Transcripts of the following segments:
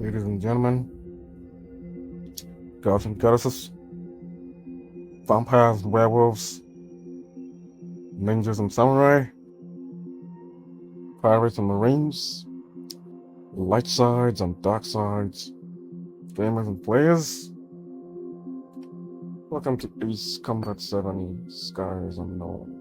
Ladies and gentlemen, gods and goddesses, vampires and werewolves, ninjas and samurai, pirates and marines, light sides and dark sides, gamers and players. Welcome to Ace Combat 7 Skies Unknown.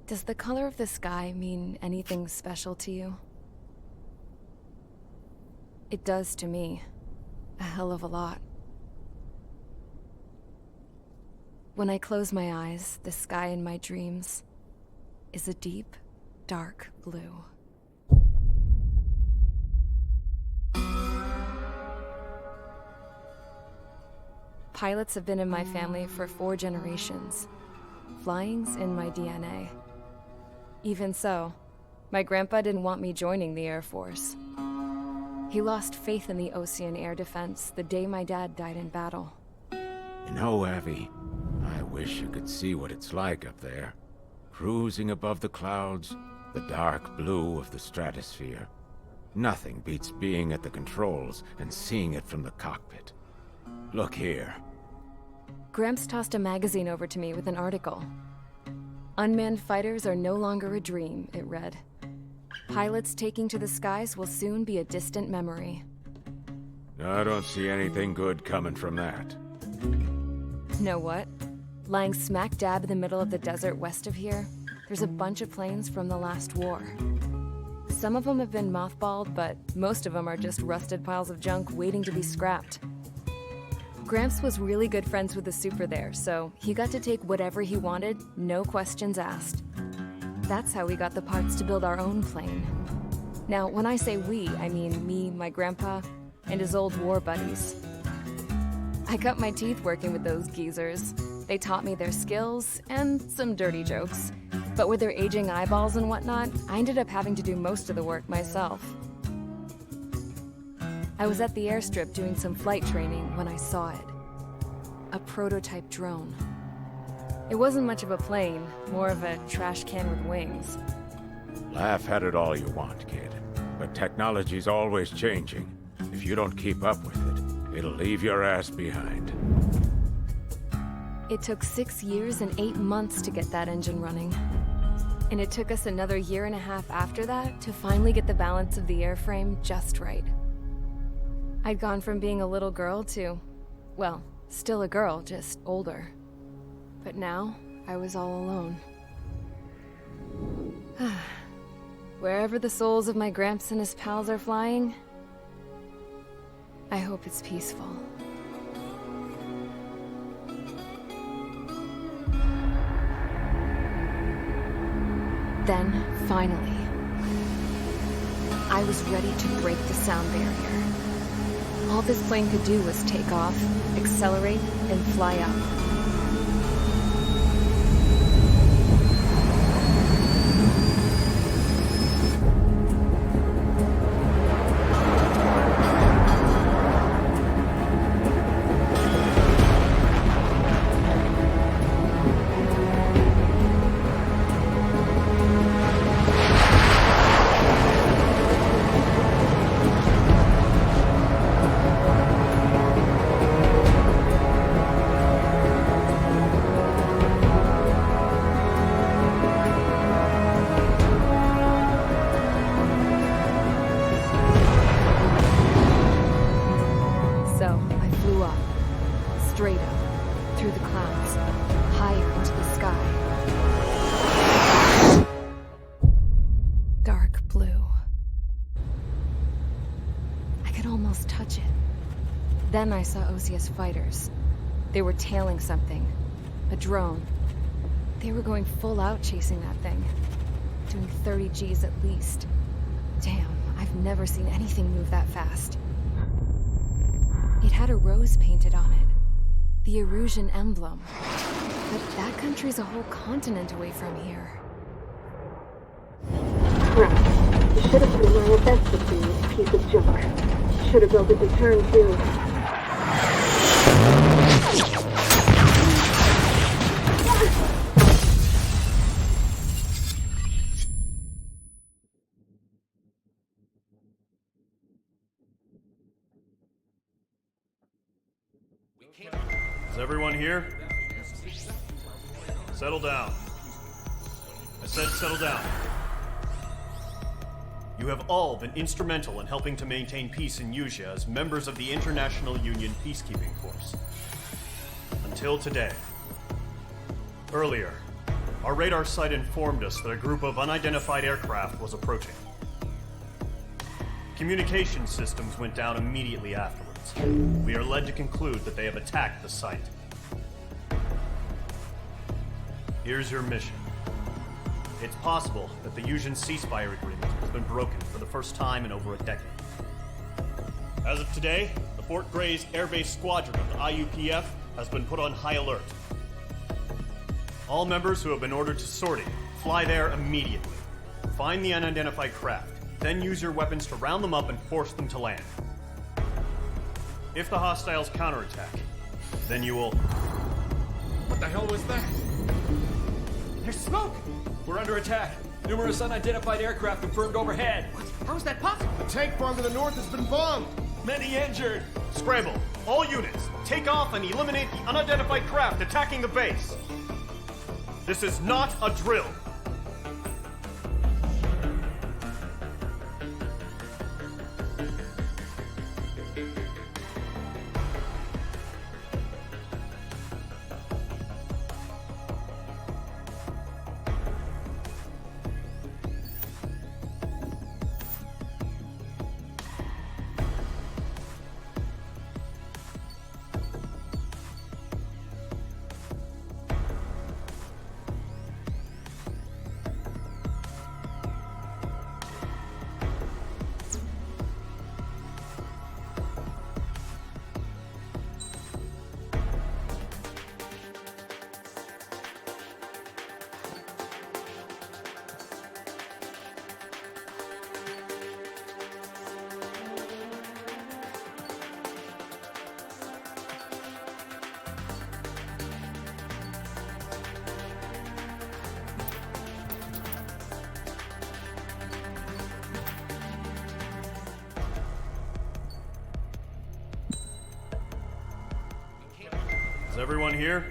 Does the color of the sky mean anything special to you? It does to me. A hell of a lot. When I close my eyes, the sky in my dreams is a deep, dark blue. Pilots have been in my family for 4 generations. Flying's in my DNA. Even so, my grandpa didn't want me joining the Air Force. He lost faith in the Ocean Air Defense the day my dad died in battle. You know, Abby, I wish you could see what it's like up there. Cruising above the clouds, the dark blue of the stratosphere. Nothing beats being at the controls and seeing it from the cockpit. Look here. Gramps tossed a magazine over to me with an article. Unmanned fighters are no longer a dream, it read. Pilots taking to the skies will soon be a distant memory. I don't see anything good coming from that. Know what? Lying smack dab in the middle of the desert west of here, there's a bunch of planes from the last war. Some of them have been mothballed, but most of them are just rusted piles of junk waiting to be scrapped. Gramps was really good friends with the super there, so he got to take whatever he wanted, no questions asked. That's how we got the parts to build our own plane. Now, when I say we, I mean me, my grandpa, and his old war buddies. I cut my teeth working with those geezers. They taught me their skills, and some dirty jokes. But with their aging eyeballs and whatnot, I ended up having to do most of the work myself. I was at the airstrip doing some flight training when I saw it. A prototype drone. It wasn't much of a plane, more of a trash can with wings. Laugh at it all you want, kid. But technology's always changing. If you don't keep up with it, it'll leave your ass behind. It took 6 years and 8 months to get that engine running. And it took us another 1.5 years after that to finally get the balance of the airframe just right. I'd gone from being a little girl to, well, still a girl, just older. But now, I was all alone. Wherever the souls of my Gramps and his pals are flying, I hope it's peaceful. Then, finally, I was ready to break the sound barrier. All this plane could do was take off, accelerate, and fly up. flew up. Straight up. Through the clouds. Higher into the sky. Dark blue. I could almost touch it. Then I saw Osia's fighters. They were tailing something. A drone. They were going full out chasing that thing. Doing 30 Gs at least. Damn, I've never seen anything move that fast. It had a rose painted on it. The Eurasian emblem. But that country's a whole continent away from here. Right. You should have put in my best with this piece of junk. Should have built a deterrent too. Is everyone here? Settle down. I said settle down. You have all been instrumental in helping to maintain peace in Eurasia as members of the International Union Peacekeeping Force. Until today. Earlier, our radar site informed us that a group of unidentified aircraft was approaching. Communication systems went down immediately afterwards. We are led to conclude that they have attacked the site. Here's your mission. It's possible that the Eurasian ceasefire agreement has been broken for the first time in over a decade. As of today, the Fort Gray's Air Base Squadron of the IUPF has been put on high alert. All members who have been ordered to sortie, fly there immediately. Find the unidentified craft, then use your weapons to round them up and force them to land. If the hostiles counterattack, then you will... What the hell was that? There's smoke! We're under attack. Numerous unidentified aircraft confirmed overhead. What? How is that possible? The tank farm to the north has been bombed! Many injured. Scramble! All units, take off and eliminate the unidentified craft attacking the base! This is not a drill! Is everyone here?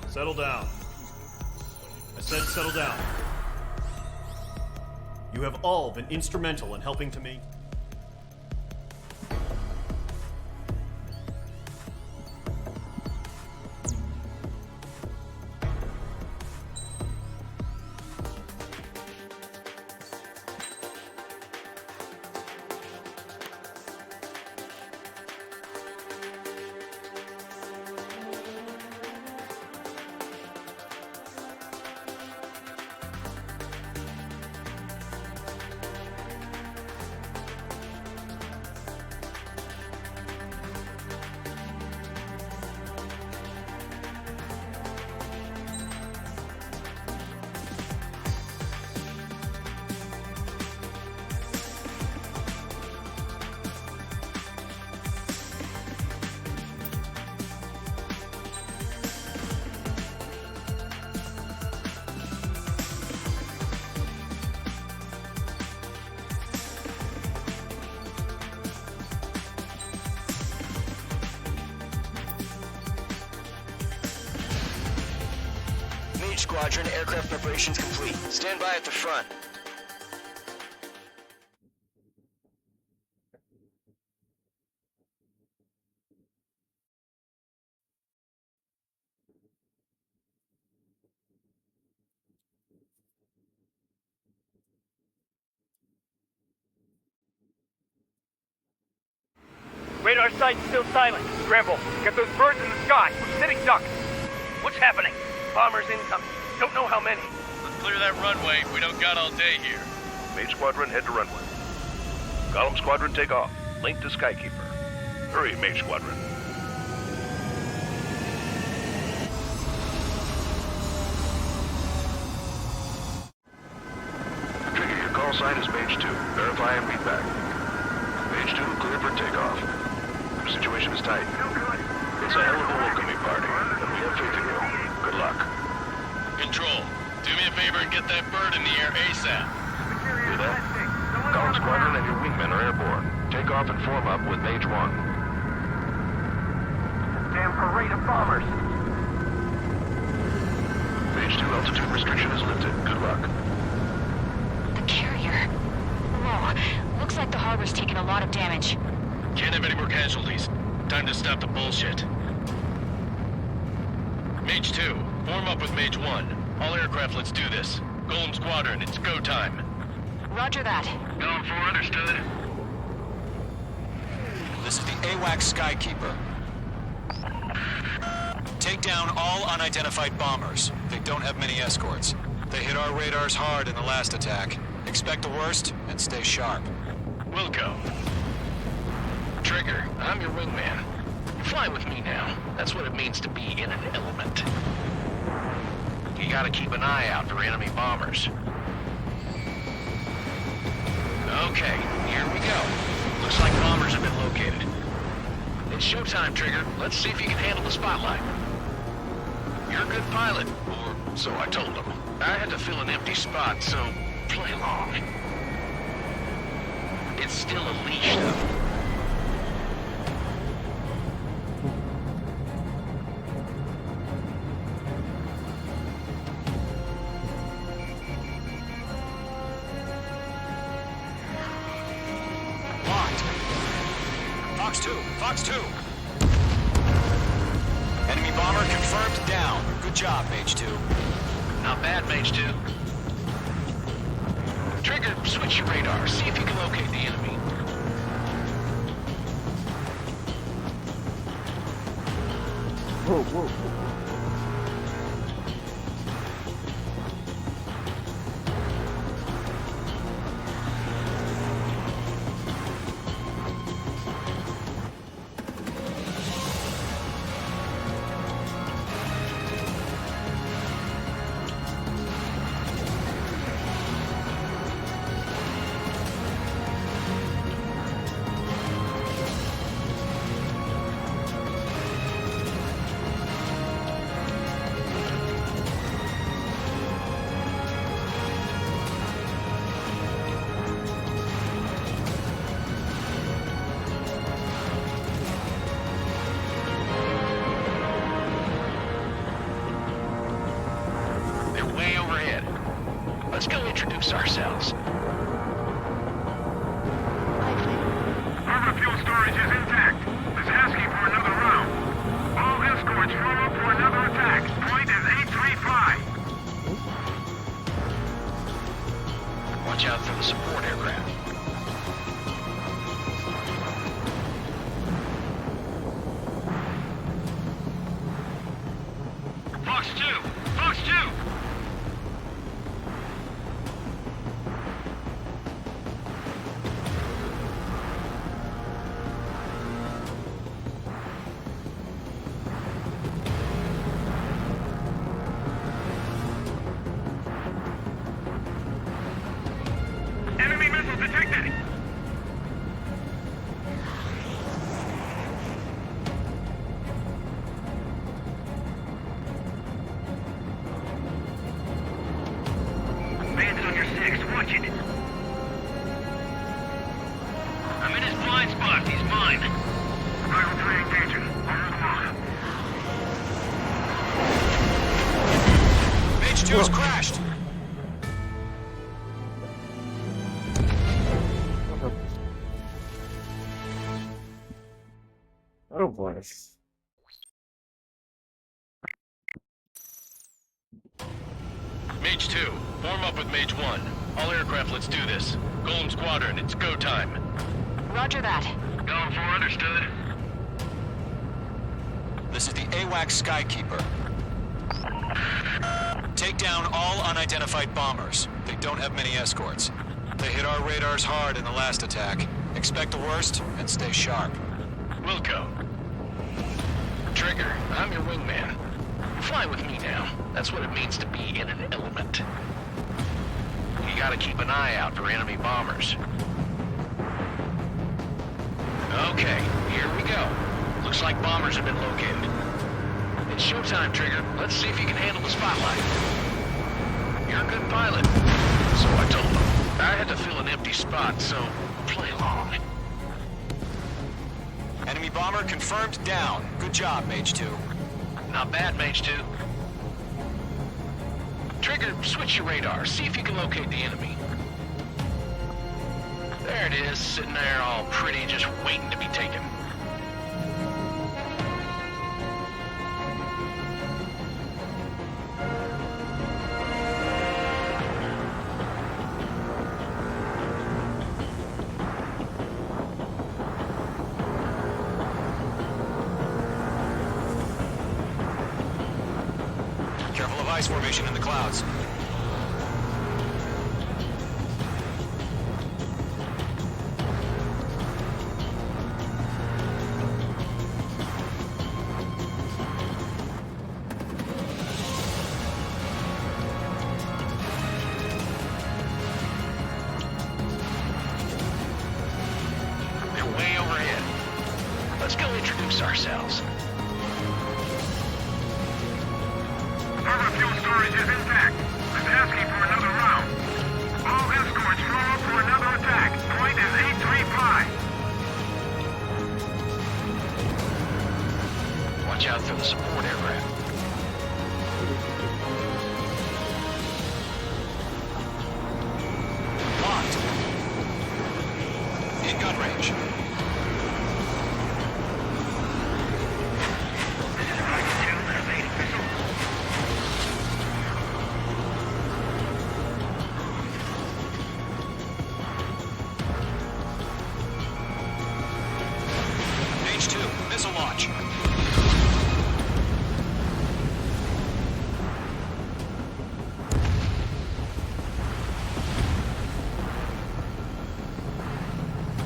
Settle down. I said settle down. You have all been instrumental in helping to make... Squadron, aircraft preparations complete. Stand by at the front. radar site's still silent. Scramble. Get those birds in the sky. We're sitting ducks. What's happening? Bombers incoming. Don't know how many. Let's clear that runway. We don't got all day here. Mage Squadron, head to runway. Column Squadron, take off. Link to Skykeeper. Hurry, Mage Squadron. Trigger, your call sign is Mage 2. Verify and read back. Mage 2, clear for takeoff. Your situation is tight. It's a hell of a welcoming party, and we have faith in you. Good luck. Control, do me a favor and get that bird in the air ASAP. Do that. Column Squadron and your wingmen are airborne. Take off and form up with Mage 1. Damn parade of bombers. Mage 2 altitude restriction is lifted. Good luck. The carrier. Whoa. Looks like the harbor's taken a lot of damage. Can't have any more casualties. Time to stop the bullshit. Mage 2, form up with Mage 1. All aircraft, let's do this. Golem Squadron, it's go time. Roger that. Going for understood. This is the AWACS Skykeeper. Take down all unidentified bombers. They don't have many escorts. They hit our radars hard in the last attack. Expect the worst and stay sharp. We'll go. Trigger, I'm your wingman. Fly with me now. That's what it means to be in an element. You gotta keep an eye out for enemy bombers. Okay, here we go. Looks like bombers have been located. It's showtime, Trigger. Let's see if you can handle the spotlight. You're a good pilot, or so I told them. I had to fill an empty spot, so play along. It's still a leash, though. Fox 2! Enemy bomber confirmed down. Good job, Mage 2. Not bad, Mage 2. Trigger, switch your radar. See if you can locate the enemy. Whoa, whoa. Let's go introduce ourselves. Harbor fuel storage is intact. Is asking for another round. All escorts form up for another attack. Point is 835. Watch out for the support aircraft. Fox 2! Fox 2! Enemy missile detected! Man's on your 6, watch it! I'm in his blind spot, he's mine! Rival 3 engaging, on the block. Mage 2's crashed! Oh boy. Mage 2, form up with Mage 1. All aircraft, let's do this. Golem Squadron, it's go time. Roger that. Going for understood. This is the AWAC Skykeeper. Take down all unidentified bombers. They don't have many escorts. They hit our radars hard in the last attack. Expect the worst and stay sharp. Wilco. Trigger, I'm your wingman. Fly with me now. That's what it means to be in an element. You gotta keep an eye out for enemy bombers. Okay, here we go. Looks like bombers have been located. It's showtime, Trigger. Let's see if you can handle the spotlight. You're a good pilot. So I told them. I had to fill an empty spot, so play along. Enemy bomber confirmed down. Good job, Mage 2. Not bad, Mage 2. Trigger, switch your radar. See if you can locate the enemy. There it is, sitting there all pretty, just waiting to be taken. Careful of ice formation in the clouds. They're way overhead. Let's go introduce ourselves. Harbor fuel storage is intact. I'm asking for another round. All escorts roll up for another attack. Point is 835. Watch out for the support aircraft. Locked. In gun range. Mage 2, missile launch.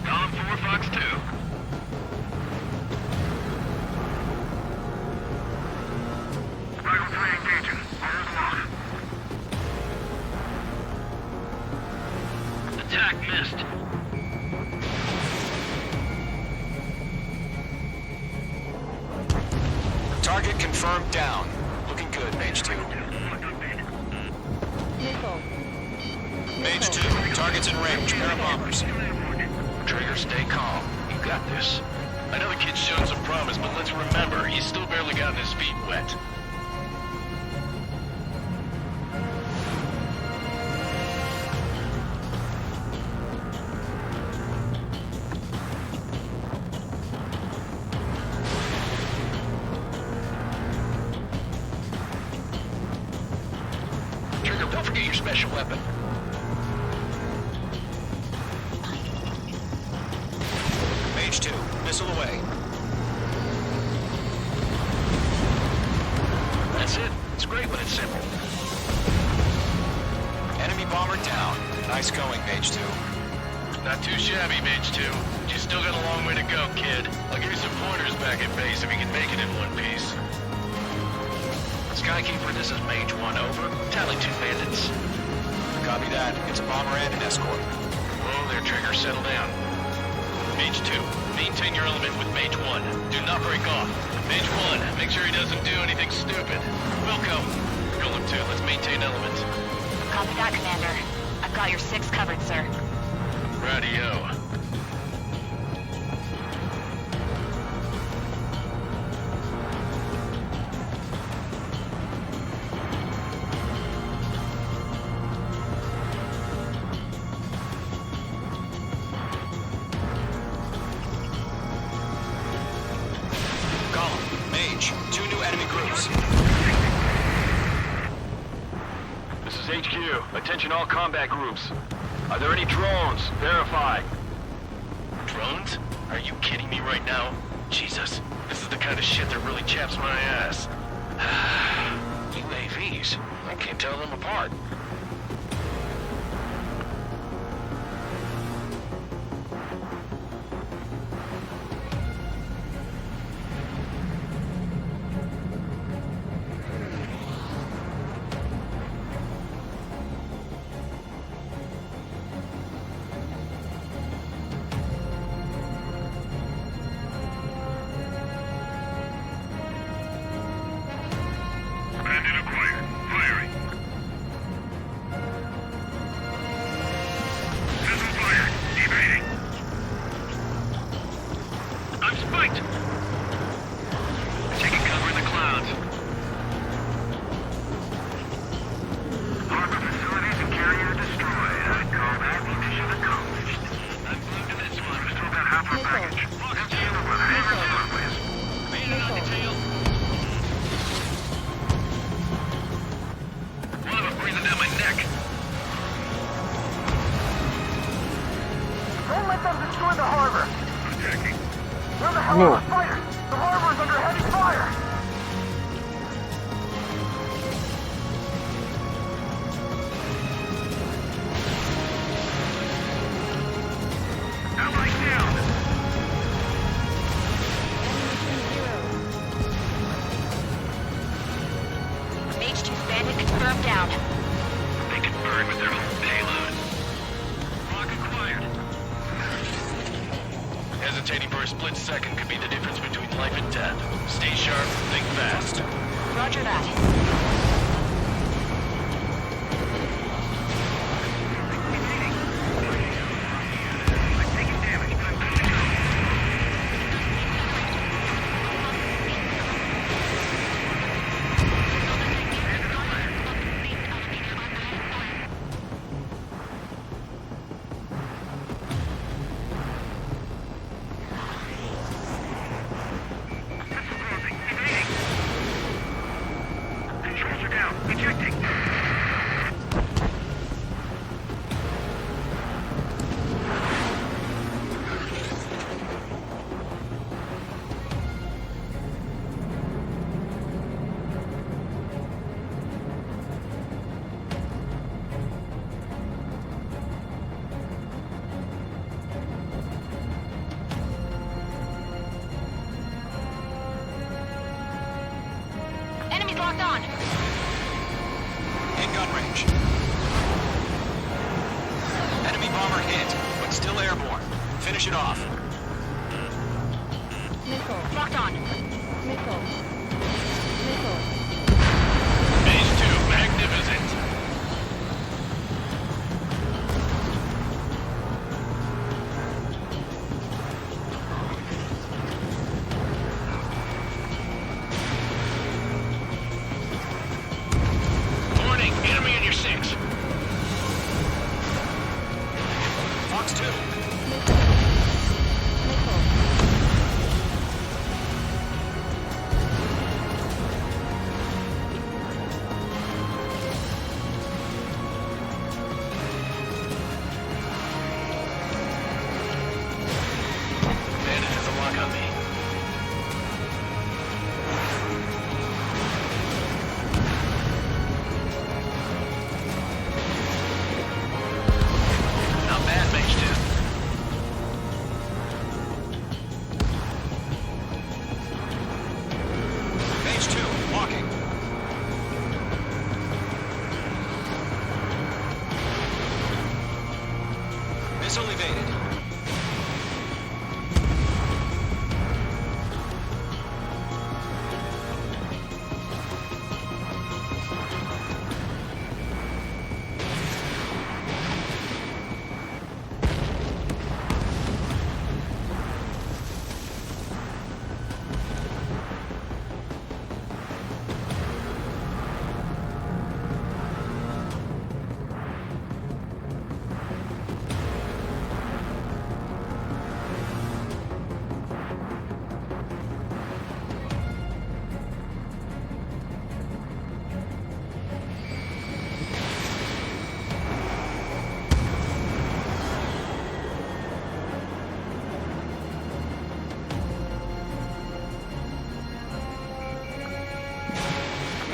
Column 4, Fox 2. Rifle 3 engaging. Armor's lost. Attack missed. Target confirmed down. Looking good, Mage 2. Mage 2, target's in range. Pair of bombers. Trigger, stay calm. You got this. I know the kid's shown some promise, but let's remember, he's still barely gotten his feet wet. Trigger, don't forget your special weapon. Mage 2, missile away. That's it. It's great when it's simple. Enemy bomber down. Nice going, Mage 2. Not too shabby, Mage 2. But you still got a long way to go, kid. I'll give you some pointers back at base if you can make it in one piece. Skykeeper, this is Mage 1, over. Tally 2 bandits. Copy that. It's a bomber and an escort. Whoa there, Trigger. Settle down. Mage 2, maintain your element with Mage 1. Do not break off. Mage 1, make sure he doesn't do anything stupid. Wilco, Golem 2, let's maintain element. Copy that, Commander. I've got your 6 covered, sir. Radio. Mage, 2 new enemy groups. This is HQ. Attention all combat groups. Are there any drones? Verify. Drones? Are you kidding me right now? Jesus, this is the kind of shit that really chaps my ass. UAVs. I can't tell them apart. Bandit acquired. Firing. Missile fired. Evading. I'm spiked! Taking cover in the clouds. Harbor facilities and carrier destroyed. I'd call that mission accomplished. I'm glued to this one. Still got half our baggage. Deal with hammer sideways. Bandit on the tail. One of them breathing down my neck. Don't let them destroy the harbor. Attacking. Where the hell No. are the fighters? The harbor is under heavy fire. Allied down. Mage 2's bandit confirmed down. They could burn with their whole payload. Rock acquired. Hesitating for a split second could be the difference between life and death. Stay sharp, think fast. Roger that. Controls are down. Ejecting. Enemies locked on. In gun range. Enemy bomber hit, but still airborne. Finish it off. Locked on. Phase 2, magnificent. Warning, enemy in your 6. Fox 2.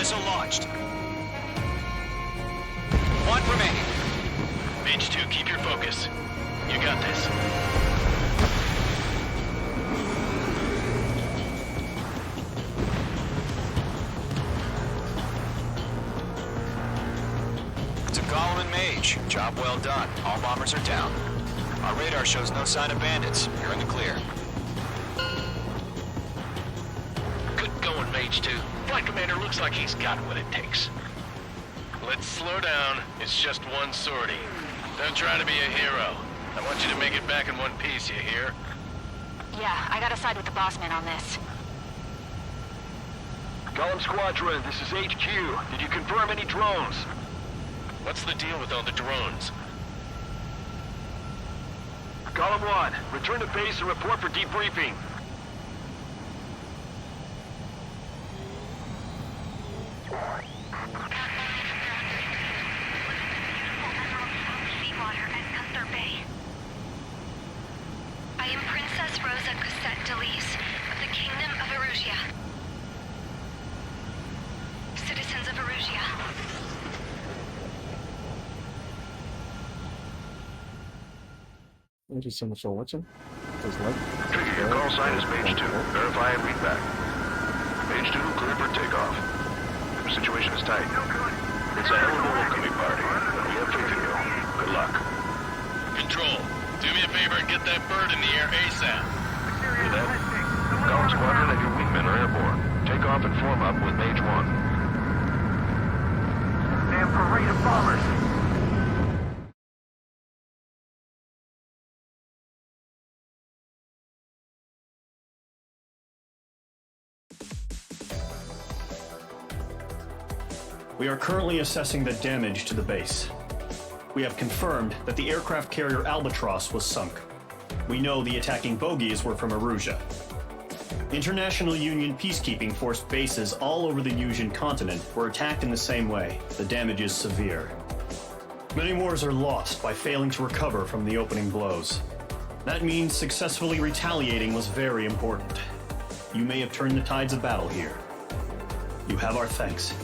Missile launched. One remaining. Mage 2, keep your focus. You got this. To Golem and Mage, job well done. All bombers are down. Our radar shows no sign of bandits. You're in the clear. Good going, Mage 2. Flight Commander looks like he's got what it takes. Let's slow down. It's just one sortie. Don't try to be a hero. I want you to make it back in one piece, you hear? Yeah, I gotta side with the boss man on this. Golem Squadron, this is HQ. Did you confirm any drones? What's the deal with all the drones? Golem 1, return to base and report for debriefing. Seawater at Gunther Bay. I am Princess Rosa Cosette Delise of the Kingdom of Eurasia. Citizens of Eurasia. Thank you so much for watching. Please like, Trigger, your call sign is Mage 2. Verify and read back. Mage 2, clear for takeoff. The situation is tight. It's a hell of a welcoming party, and we have faith in you. Good luck. Control, do me a favor and get that bird in the air ASAP. Hear that? Golem Squadron and your wingmen are airborne. Take off and form up with Mage 1. Damn parade of bombers! We are currently assessing the damage to the base. We have confirmed that the aircraft carrier Albatross was sunk. We know the attacking bogies were from Eurasia. International Union peacekeeping force bases all over the Eurasian continent were attacked in the same way. The damage is severe. Many wars are lost by failing to recover from the opening blows. That means successfully retaliating was very important. You may have turned the tides of battle here. You have our thanks.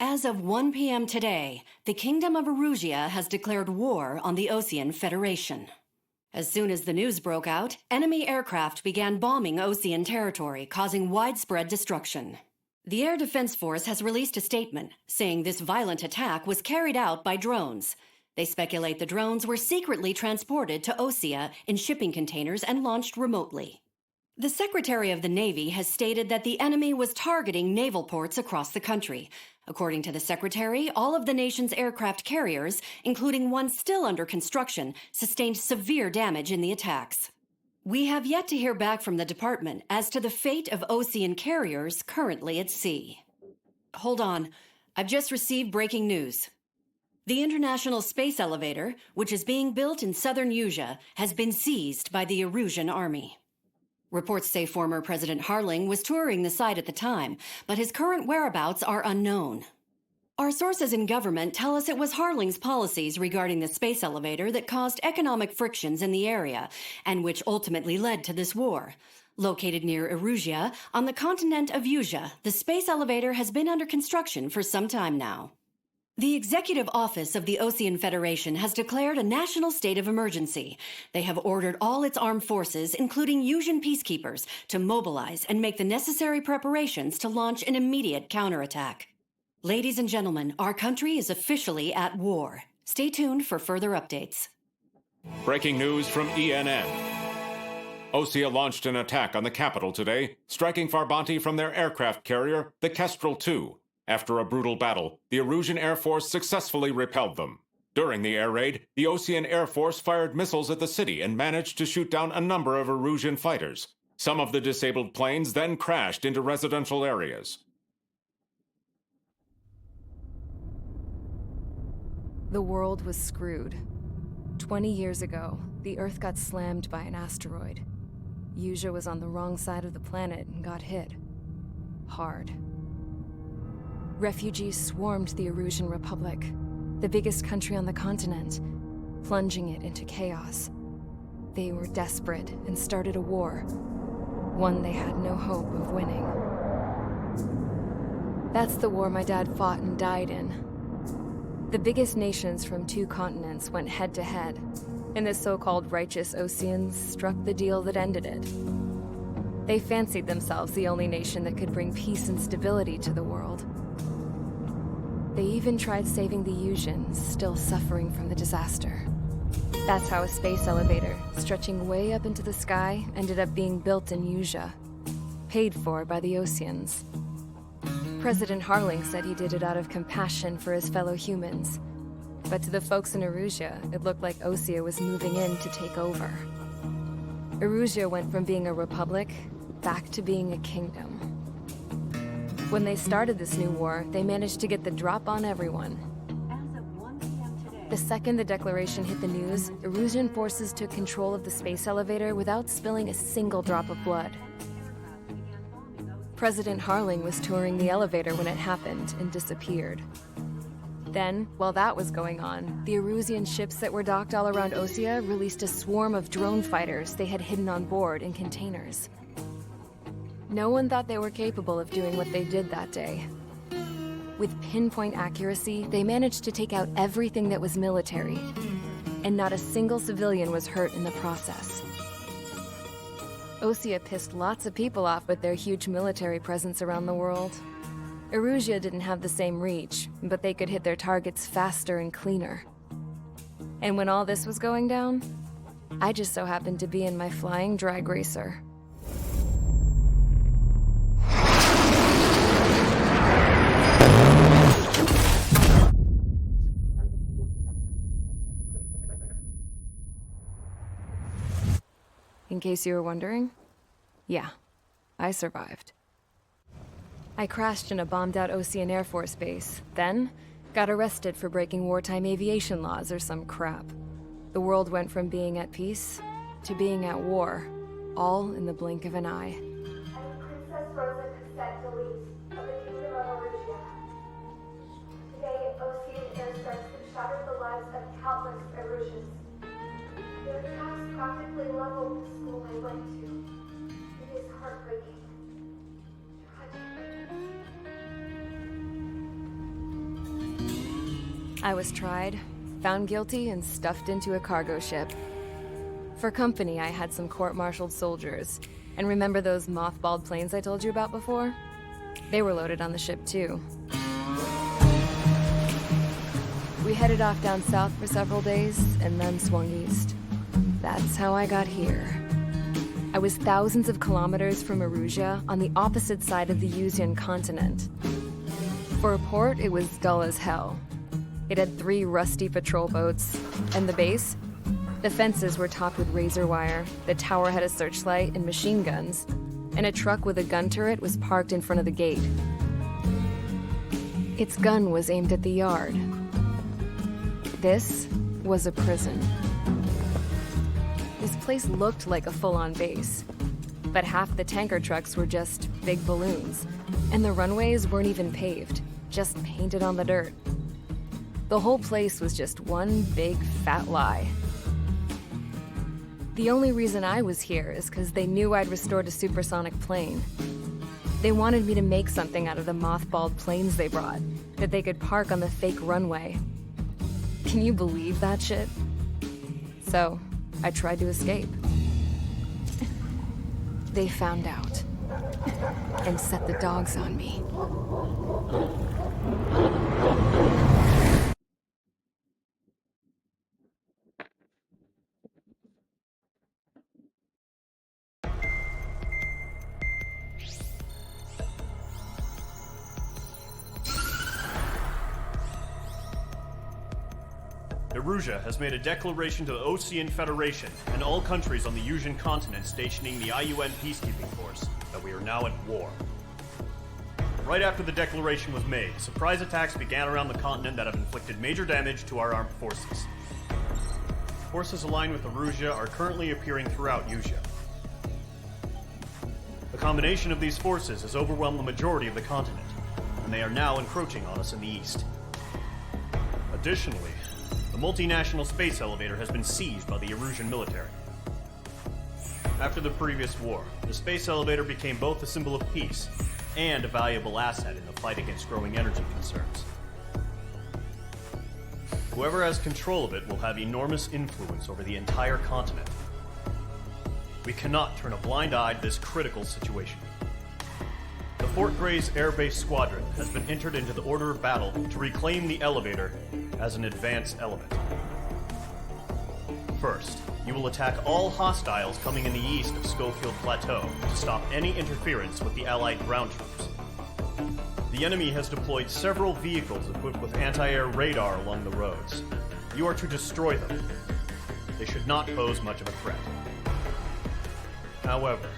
As of 1 p.m. today, the Kingdom of Eurasia has declared war on the Osean Federation. As soon as the news broke out, enemy aircraft began bombing Osean territory, causing widespread destruction. The Air Defense Force has released a statement saying this violent attack was carried out by drones. They speculate the drones were secretly transported to Osea in shipping containers and launched remotely. The Secretary of the Navy has stated that the enemy was targeting naval ports across the country. According to the Secretary, all of the nation's aircraft carriers, including one still under construction, sustained severe damage in the attacks. We have yet to hear back from the department as to the fate of Osean carriers currently at sea. Hold on. I've just received breaking news. The International Space Elevator, which is being built in southern Eurasia, has been seized by the Eurasian Army. Reports say former President Harling was touring the site at the time, but his current whereabouts are unknown. Our sources in government tell us it was Harling's policies regarding the space elevator that caused economic frictions in the area, and which ultimately led to this war. Located near Eurasia, on the continent of Eurasia, the space elevator has been under construction for some time now. The Executive Office of the Osean Federation has declared a national state of emergency. They have ordered all its armed forces, including Eurasian peacekeepers, to mobilize and make the necessary preparations to launch an immediate counterattack. Ladies and gentlemen, our country is officially at war. Stay tuned for further updates. Breaking news from ENN. Osea launched an attack on the capital today, striking Farbanti from their aircraft carrier, the Kestrel II. After a brutal battle, the Erusian Air Force successfully repelled them. During the air raid, the Osean Air Force fired missiles at the city and managed to shoot down a number of Erusian fighters. Some of the disabled planes then crashed into residential areas. The world was screwed. 20 years ago, the Earth got slammed by an asteroid. Eurasia was on the wrong side of the planet and got hit. Hard. Refugees swarmed the Erusian Republic, the biggest country on the continent, plunging it into chaos. They were desperate and started a war, one they had no hope of winning. That's the war my dad fought and died in. The biggest nations from 2 continents went head-to-head, and the so-called righteous Oseans struck the deal that ended it. They fancied themselves the only nation that could bring peace and stability to the world. They even tried saving the Eurasians, still suffering from the disaster. That's how a space elevator, stretching way up into the sky, ended up being built in Eurasia, paid for by the Oseans. President Harling said he did it out of compassion for his fellow humans. But to the folks in Eurasia, it looked like Osea was moving in to take over. Eurasia went from being a republic back to being a kingdom. When they started this new war, they managed to get the drop on everyone. The second the declaration hit the news, Erusian forces took control of the space elevator without spilling a single drop of blood. President Harling was touring the elevator when it happened and disappeared. Then, while that was going on, the Erusian ships that were docked all around Osea released a swarm of drone fighters they had hidden on board in containers. No one thought they were capable of doing what they did that day. With pinpoint accuracy, they managed to take out everything that was military, and not a single civilian was hurt in the process. Osea pissed lots of people off with their huge military presence around the world. Eurasia didn't have the same reach, but they could hit their targets faster and cleaner. And when all this was going down, I just so happened to be in my flying drag racer. In case you were wondering, yeah, I survived. I crashed in a bombed-out Osean Air Force base, then got arrested for breaking wartime aviation laws or some crap. The world went from being at peace to being at war, all in the blink of an eye. Princess Rosa Cassette Delete of the Kingdom of Eurasia. Today, Osean airstrikes have shattered the lives of countless Erusians. Their attacks practically leveled the school I went to. It is heartbreaking. I was tried, found guilty, and stuffed into a cargo ship. For company, I had some court-martialed soldiers. And remember those mothballed planes I told you about before? They were loaded on the ship, too. We headed off down south for several days, and then swung east. That's how I got here. I was thousands of kilometers from Eurasia, on the opposite side of the Eurasian continent. For a port, it was dull as hell. It had 3 rusty patrol boats, and the base? The fences were topped with razor wire, the tower had a searchlight and machine guns, and a truck with a gun turret was parked in front of the gate. Its gun was aimed at the yard. This was a prison. This place looked like a full-on base, but half the tanker trucks were just big balloons, and the runways weren't even paved, just painted on the dirt. The whole place was just one big fat lie. The only reason I was here is because they knew I'd restored a supersonic plane. They wanted me to make something out of the mothballed planes they brought, that they could park on the fake runway. Can you believe that shit? So, I tried to escape. They found out, and set the dogs on me. Eurasia has made a declaration to the Ocean Federation and all countries on the Eurasian continent stationing the IUN peacekeeping force that we are now at war. Right after the declaration was made, surprise attacks began around the continent that have inflicted major damage to our armed forces. Forces aligned with Eurasia are currently appearing throughout Eurasia. The combination of these forces has overwhelmed the majority of the continent, and they are now encroaching on us in the east. Additionally, the multinational space elevator has been seized by the Eurasian military. After the previous war, the space elevator became both a symbol of peace and a valuable asset in the fight against growing energy concerns. Whoever has control of it will have enormous influence over the entire continent. We cannot turn a blind eye to this critical situation. The Fort Gray's Air Base Squadron has been entered into the order of battle to reclaim the elevator as an advance element. First, you will attack all hostiles coming in the east of Schofield Plateau to stop any interference with the Allied ground troops. The enemy has deployed several vehicles equipped with anti-air radar along the roads. You are to destroy them. They should not pose much of a threat. However,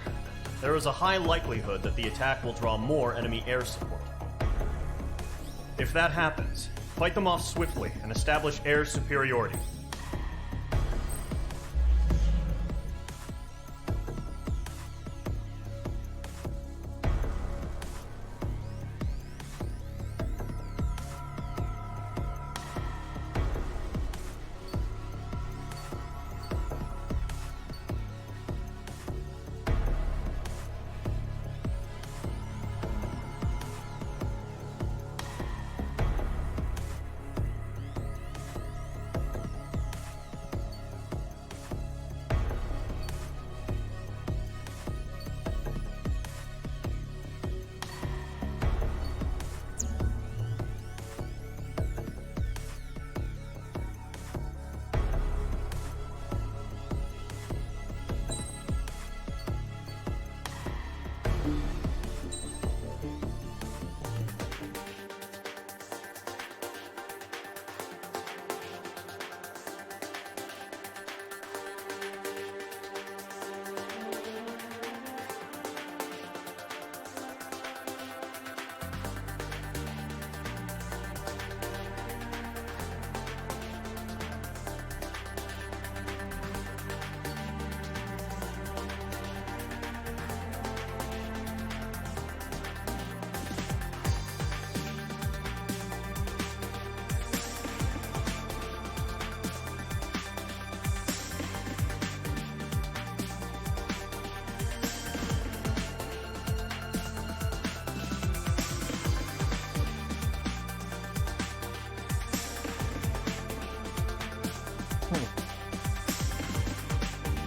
there is a high likelihood that the attack will draw more enemy air support. If that happens, fight them off swiftly and establish air superiority.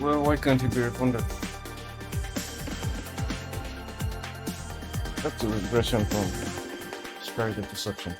Well, why can't he be refunded? That's a regression from straight intersection.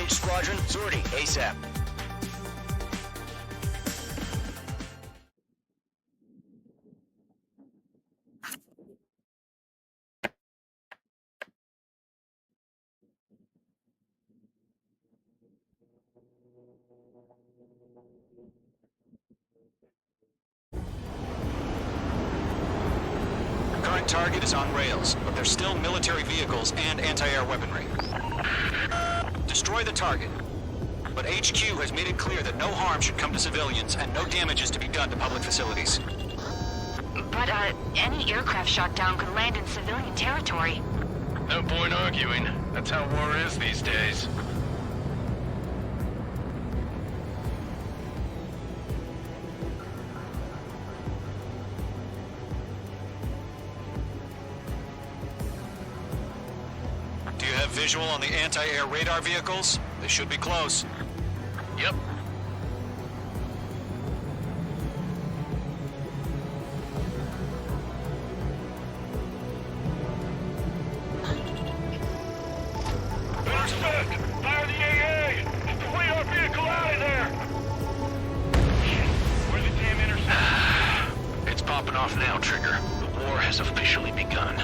Engage squadron. Sortie, ASAP. Current target is on rails, but there's still military vehicles and anti-air weaponry. Destroy the target. But HQ has made it clear that no harm should come to civilians and no damage is to be done to public facilities. But, any aircraft shot down could land in civilian territory. No point arguing. That's how war is these days. Do you have visual on the anti-air radar vehicles? They should be close. Yep. Intercept! Fire the AA! Get the radar vehicle out of there! Where's the damn intercept? It's popping off now, Trigger. The war has officially begun.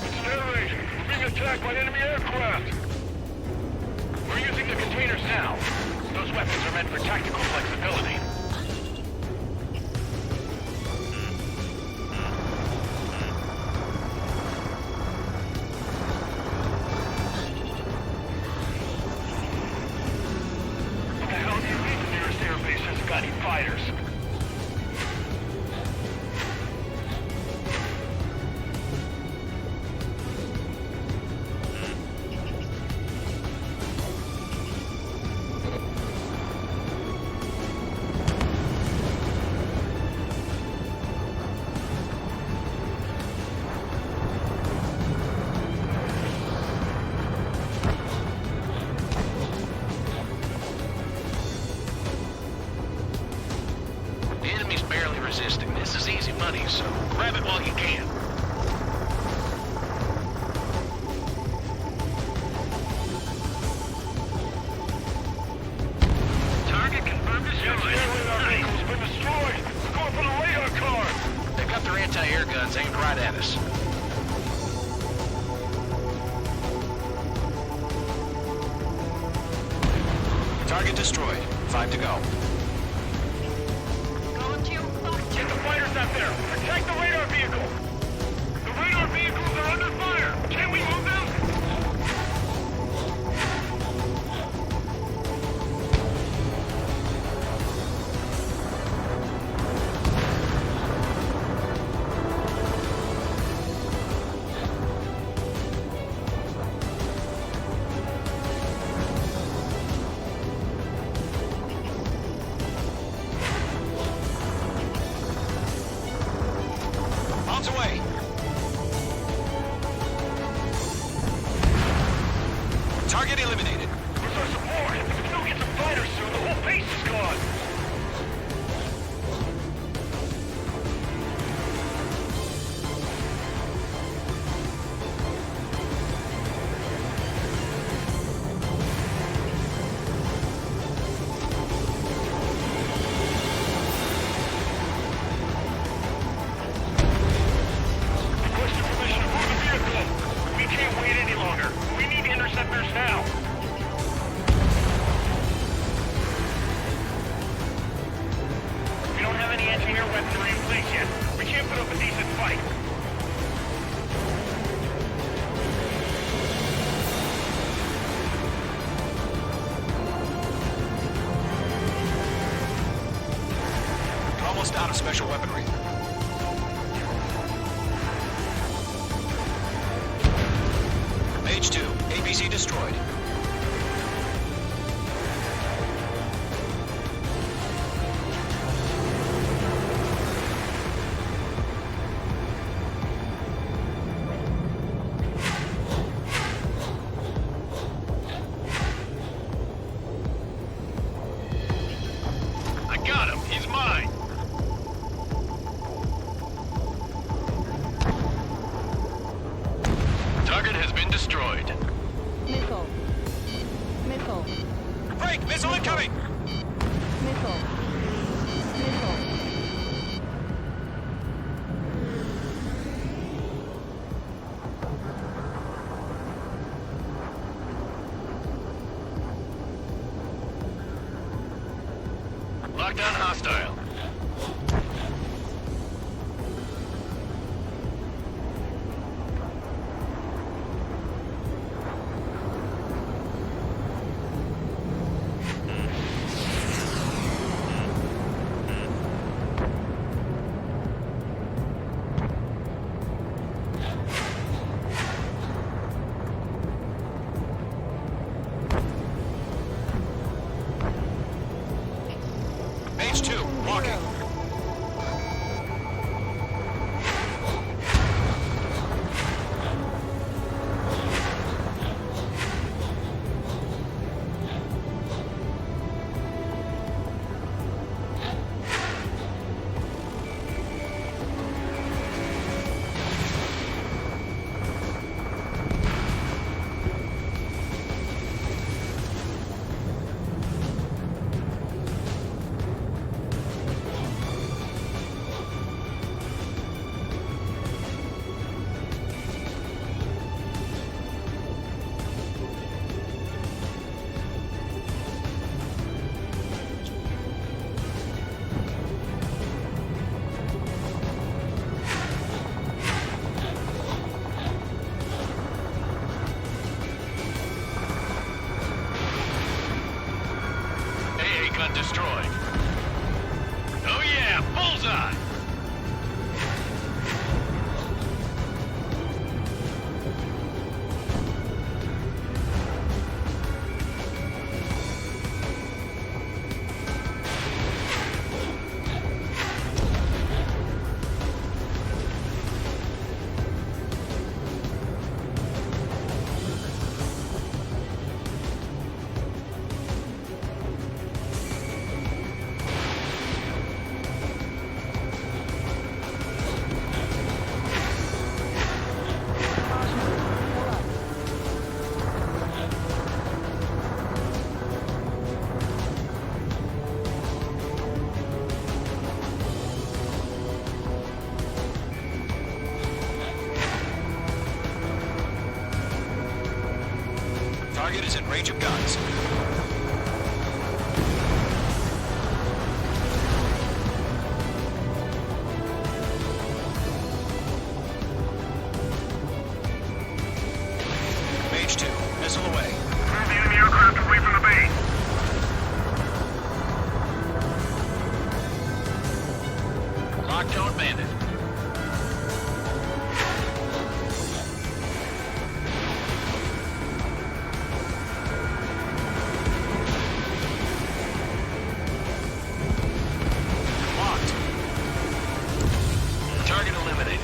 Accelerate! We're being attacked by enemy aircraft! We're using the containers now. Those weapons are meant for tactical flexibility. What the hell do you think the nearest airbase has got any fighters? The enemy's barely resisting. This is easy money, so grab it while you can. Target confirmed destroyed. Radar vehicle's been destroyed! We're going for the radar car! They've got their anti-air guns aimed right at us. Target destroyed. 5 to go. Get the fighters out there! Protect the radar vehicle! The radar vehicles are under fire! Can we move them? Bombs away. Target eliminated. Where's our support? If we don't get some fighters soon, the whole base is gone! Requesting permission to move the vehicle! We can't wait any longer! We need interceptors now! We don't have any anti-air weaponry in place yet. We can't put up a decent fight. You're almost out of special weaponry. Page 2. APC destroyed. I got him. He's mine. break! Missile incoming! Nickel. Nickel. Lockdown hostile. H2, walking. Gun destroyed. Oh yeah, bullseye! Target is in range of guns. Mage 2, missile away. Move the enemy aircraft away from the base. Lockdown bandit. Locked. Target eliminated.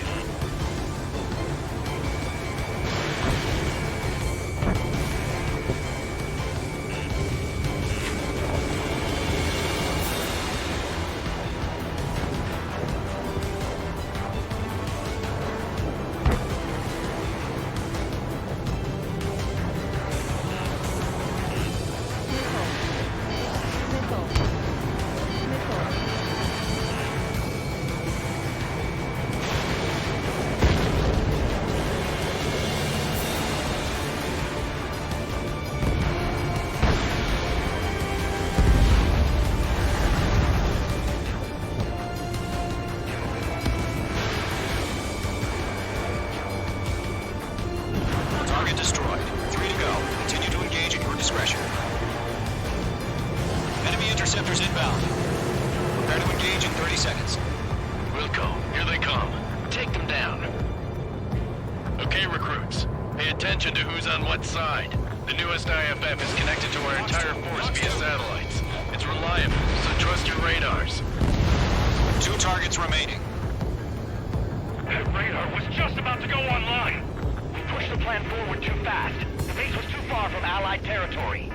Target destroyed. 3 to go. Continue to engage at your discretion. Enemy interceptors inbound. Prepare to engage in 30 seconds. Wilco, here they come. Take them down. Okay, recruits. Pay attention to who's on what side. The newest IFF is connected to our entire force via satellites. It's reliable, so trust your radars. 2 targets remaining. That radar was just about to go online. We pushed the plan forward too fast. The base was too far from Allied territory.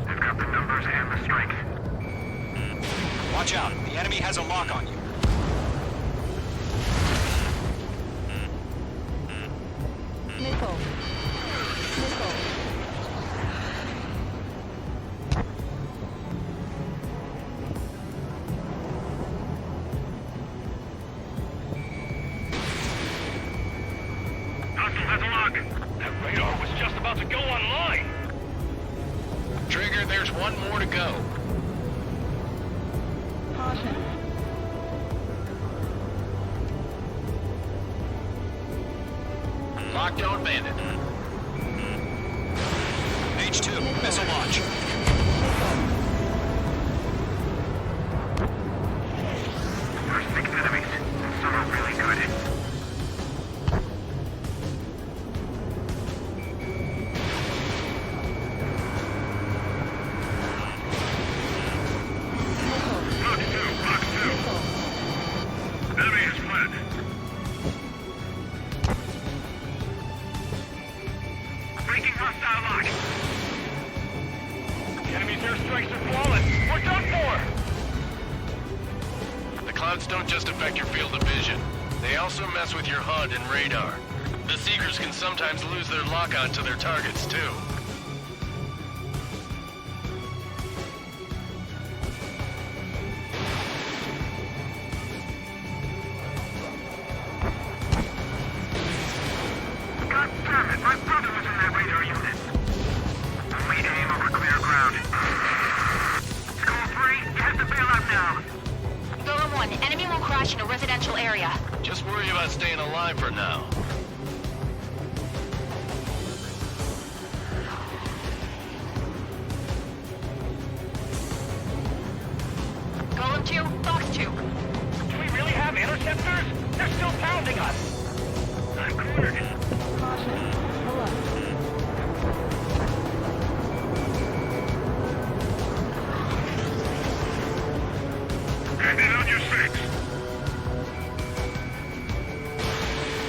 They've got the number numbers and the strength. Watch out. The enemy has a lock on you. Missile. Missile. Hostile has a lock. That radar was just about to go online. Trigger, there's one more to go. Caution. Lockdown bandit. H2, missile launch. First 6 enemies. Some are really good. Block 2, block 2. Enemy has fled. Breaking hostile lock. The enemy's airstrikes are flawless. We're done for! The clouds don't just affect your field of vision. They also mess with your HUD and radar. The Seekers can sometimes lose their lock-on to their targets, too. God damn it, my brother was in that radar unit. Only aim over clear ground. School 3, you have to bail out now. Golem 1, enemy will crash in a residential area. Just worry about staying alive for now. Golem 2, Fox 2. Do we really have interceptors? They're still pounding us. I'm cornered. Caution. Hello. Bandit on your 6.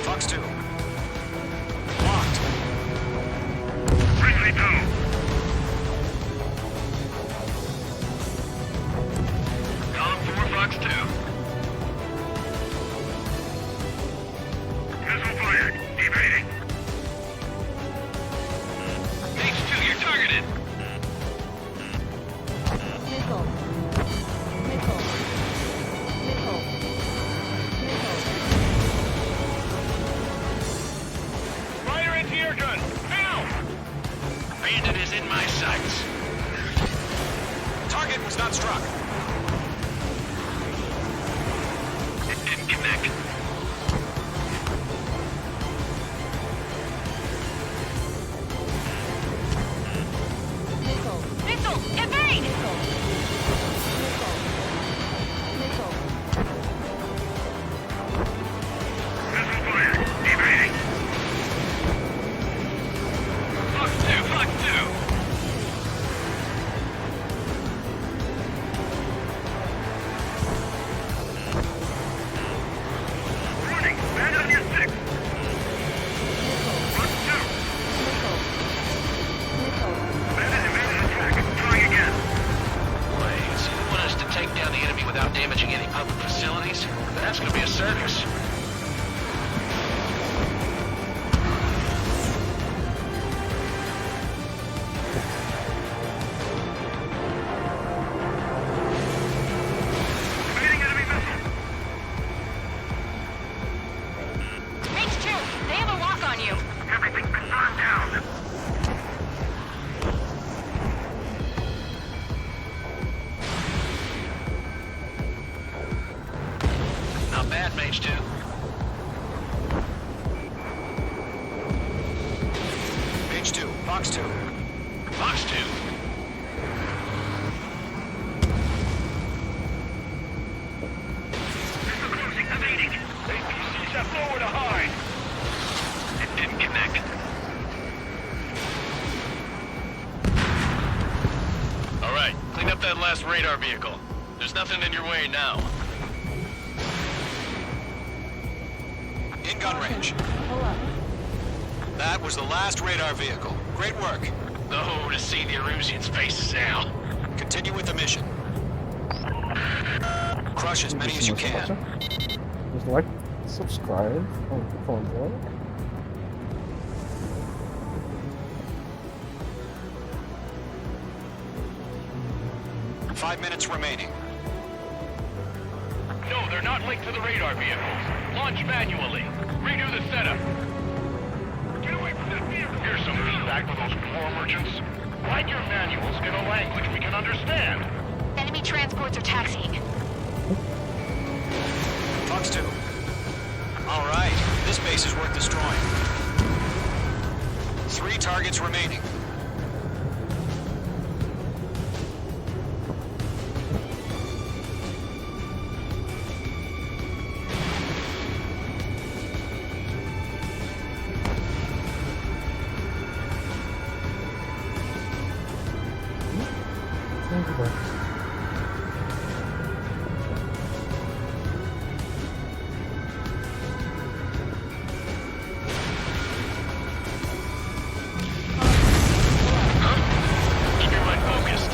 Fox 2. Locked. Friendly go. Column 4, Fox 2. Missile fired. Evading. H2, you're targeted. Missile. Missile. Missile. Missile. Fire anti-air gun. Now! Bandit is in my sights. Target was not struck. It didn't connect. Missile. Missile, evade! Missile. Missile. Missile fired. Evading. Fox 2, Fox 2. Warning. Bandit on your 6. Block 2. Missile. Missile. Bandit evaded attack. Try again. Wait, so you want us to take down the enemy without damaging any public facilities? That's gonna be a circus. Evading enemy missile. H2, they have a lock on you. Everything's been burned down. Not bad, Mage 2. H2, Fox 2. Fox 2. Missile closing. Evading. APCs have nowhere to hide. It didn't connect. All right, clean up that last radar vehicle. There's nothing in your way now. In gun range. Hello. That was the last radar vehicle. Great work. Oh, to see the Erusians' faces now. Continue with the mission. Crush as many as you can. Just like, subscribe, and follow. 5 minutes remaining. No, they're not linked to the radar vehicles. Launch manually. Redo the setup. Get away from that vehicle. Here's some feedback for those core merchants. Write your manuals in a language we can understand. Enemy transports are taxiing. Fox 2. All right, this base is worth destroying. 3 targets remaining. Keep your mind focused.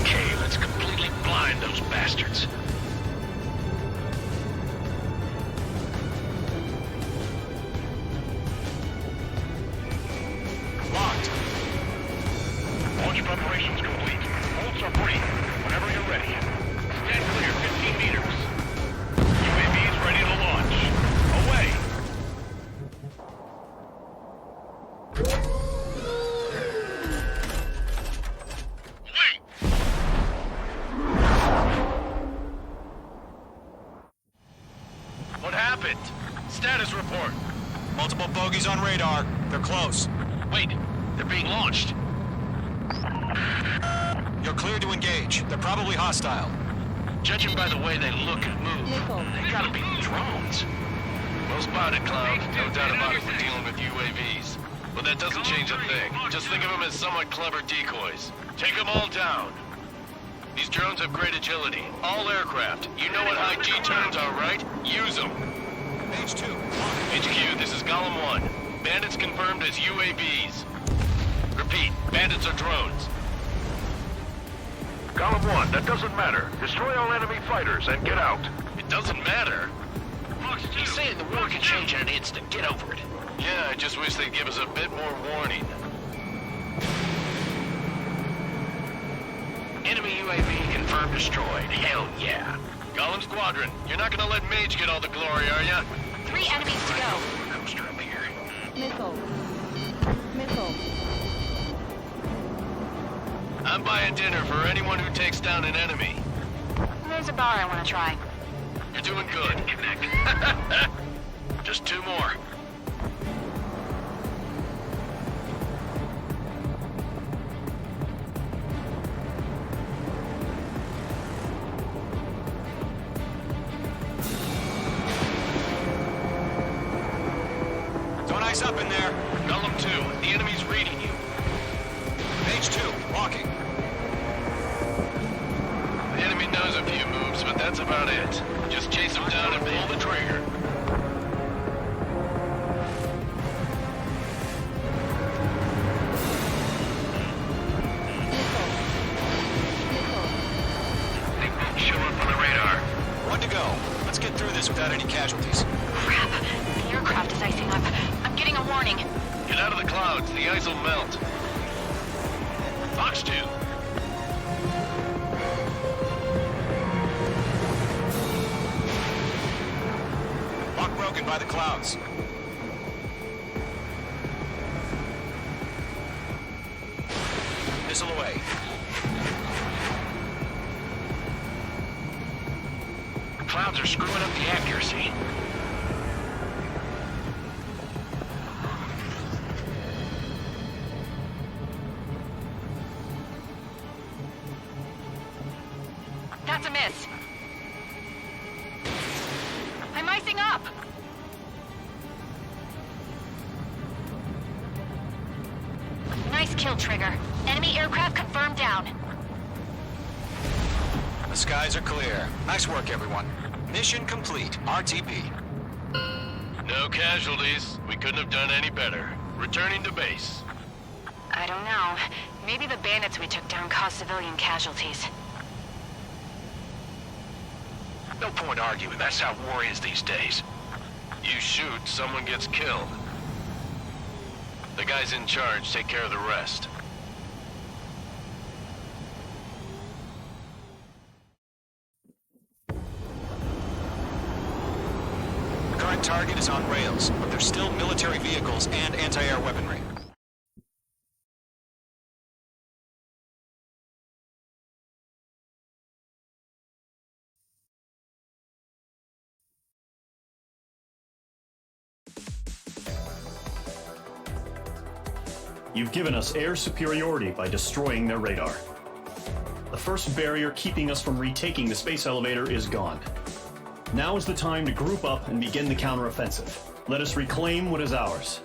Okay, let's completely blind those bastards. Locked. Launch preparations complete. Bolts are free. Whenever you're ready. Stand clear 15 meters. UAVs ready to launch. Away. What happened? Status report. Multiple bogeys on radar. They're close. Wait, they're being launched. You're clear to engage. They're probably hostile. Judging by the way they look and move, they gotta be drones. Well spotted, Cloud. No doubt about it, we're dealing with UAVs. But that doesn't change a thing. Just think of them as somewhat clever decoys. Take them all down. These drones have great agility. All aircraft. You know what high G terms are, right? Use them. H2. HQ, this is Golem 1. Bandits confirmed as UAVs. Repeat, bandits are drones. Column 1, that doesn't matter. Destroy all enemy fighters and get out. It doesn't matter. He's saying the war can change in an instant. Get over it. Yeah, I just wish they'd give us a bit more warning. Enemy UAV confirmed destroyed. Hell yeah. Golem Squadron, you're not gonna let Mage get all the glory, are ya? 3 enemies to go. Coaster up here. Missile. Missile. I'm buying dinner for anyone who takes down an enemy. There's a bar I want to try. You're doing good. Connect. Just 2 more. Don't ice up in there. Golem 2, the enemy's reading you. H2, walking. The enemy knows a few moves, but that's about it. Just chase them down and pull the trigger. They won't show up on the radar. 1 to go. Let's get through this without any casualties. Crap. The aircraft is icing up. I'm getting a warning. Get out of the clouds, the ice will melt. Fox 2. Lock broken by the clouds. Missile away. Clouds are screwing up the accuracy. That's a miss. I'm icing up. Nice kill, Trigger. Enemy aircraft confirmed down. The skies are clear. Nice work, everyone. Mission complete. RTB. No casualties. We couldn't have done any better. Returning to base. I don't know. Maybe the bandits we took down caused civilian casualties. No point arguing. That's how war is these days. You shoot, someone gets killed. The guys in charge take care of the rest. The current target is on rails, but there's still military vehicles and anti-air weaponry. You've given us air superiority by destroying their radar. The first barrier keeping us from retaking the space elevator is gone. Now is the time to group up and begin the counteroffensive. Let us reclaim what is ours.